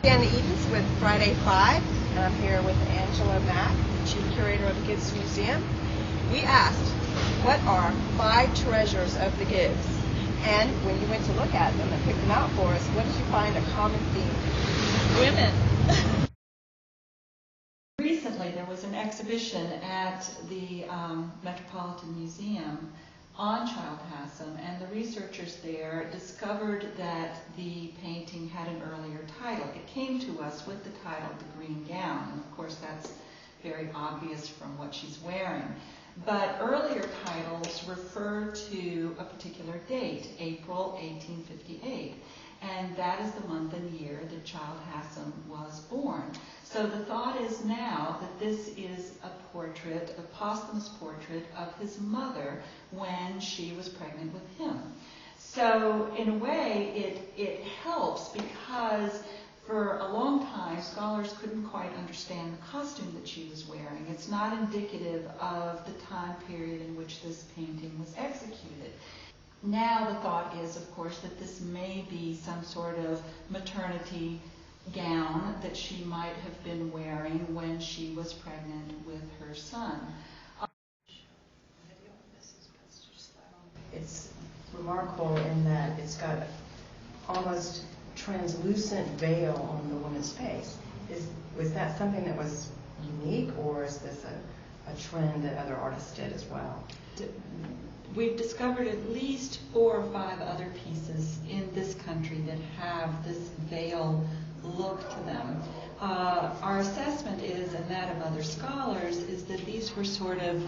Dan Edens with Friday 5, and I'm here with Angela Mack, Chief Curator of the Gibbes Museum. We asked, what are 5 treasures of the Gibbes? And when you went to look at them and pick them out for us, what did you find a common theme? Women. Recently there was an exhibition at the Metropolitan Museum on Child Hassan, and the researchers there discovered that the painting had an earlier title. It came to us with the title, The Green Gown, and of course that's very obvious from what she's wearing. But earlier titles refer to a particular date, April 1858, and that is the month and year that Child Hassan was born. So the thought is now that this is a portrait, a posthumous portrait of his mother when she was pregnant with him. So in a way it helps, because for a long time scholars couldn't quite understand the costume that she was wearing. It's not indicative of the time period in which this painting was executed. Now the thought is, of course, that this may be some sort of maternity gown that she might have been wearing when she was pregnant with her son. It's remarkable in that it's got almost translucent veil on the woman's face. Was that something that was unique, or is this a trend that other artists did as well? We've discovered at least 4 or 5 other pieces in this country that have this veil look to them. Our assessment is, and that of other scholars, is that these were sort of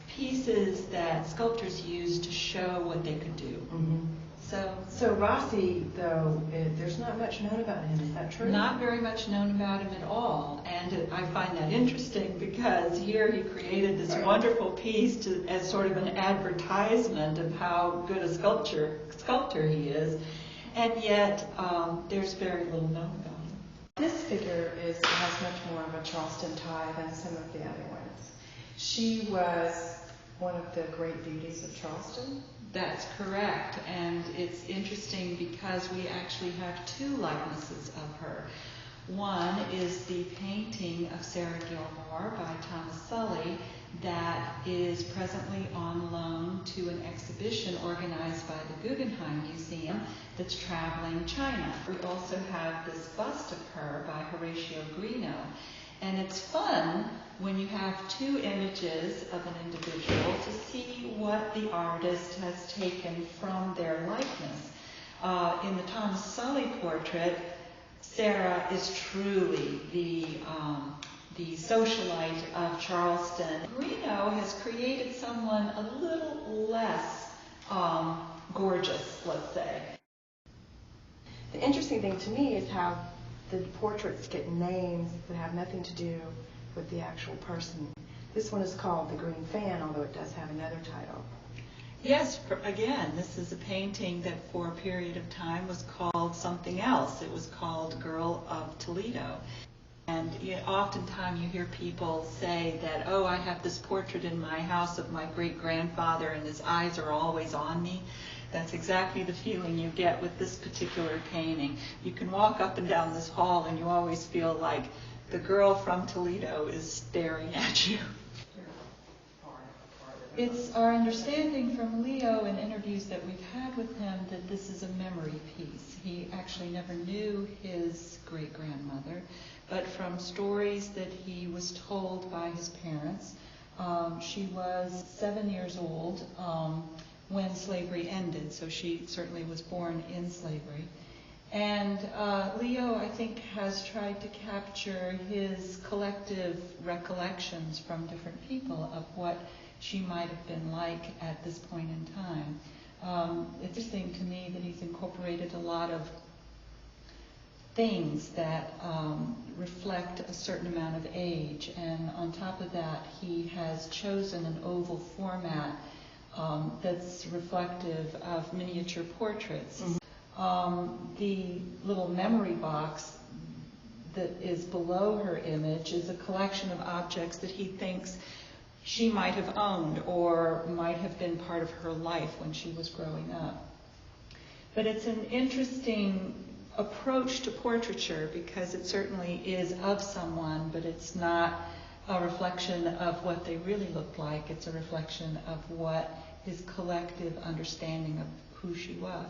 pieces that sculptors used to show what they could do. Mm-hmm. So Rossi, though, there's not much known about him. Is that true? Not very much known about him at all, and I find that interesting because here he created this wonderful piece as sort of an advertisement of how good a sculptor he is, and yet there's very little known about him. This figure has much more of a Charleston tie than some of the other ones. She was one of the great beauties of Charleston. That's correct, and it's interesting because we actually have 2 likenesses of her. One is the painting of Sarah Gilmore by Thomas Sully that is presently on loan to an exhibition organized by the Guggenheim Museum that's traveling China. We also have this bust of her by Horatio Greeno. And it's fun when you have 2 images of an individual to see what the artist has taken from their likeness. In the Thomas Sully portrait, Sarah is truly the socialite of Charleston. Greeno has created someone a little less gorgeous, let's say. The interesting thing to me is how the portraits get names that have nothing to do with the actual person. This one is called The Green Fan, although it does have another title. Yes, again, this is a painting that for a period of time was called something else. It was called Girl of Toledo. And oftentimes you hear people say that, oh, I have this portrait in my house of my great-grandfather and his eyes are always on me. That's exactly the feeling you get with this particular painting. You can walk up and down this hall and you always feel like the girl from Toledo is staring at you. It's our understanding from Leo in interviews that we've had with him that this is a memory piece. He actually never knew his great-grandmother, but from stories that he was told by his parents, she was 7 years old when slavery ended, so she certainly was born in slavery. And Leo, I think, has tried to capture his collective recollections from different people of what she might have been like at this point in time. It's interesting to me that he's incorporated a lot of things that reflect a certain amount of age, and on top of that he has chosen an oval format that's reflective of miniature portraits. The little memory box that is below her image is a collection of objects that he thinks she might have owned or might have been part of her life when she was growing up. But it's an interesting approach to portraiture, because it certainly is of someone, but it's not a reflection of what they really looked like. It's a reflection of what his collective understanding of who she was.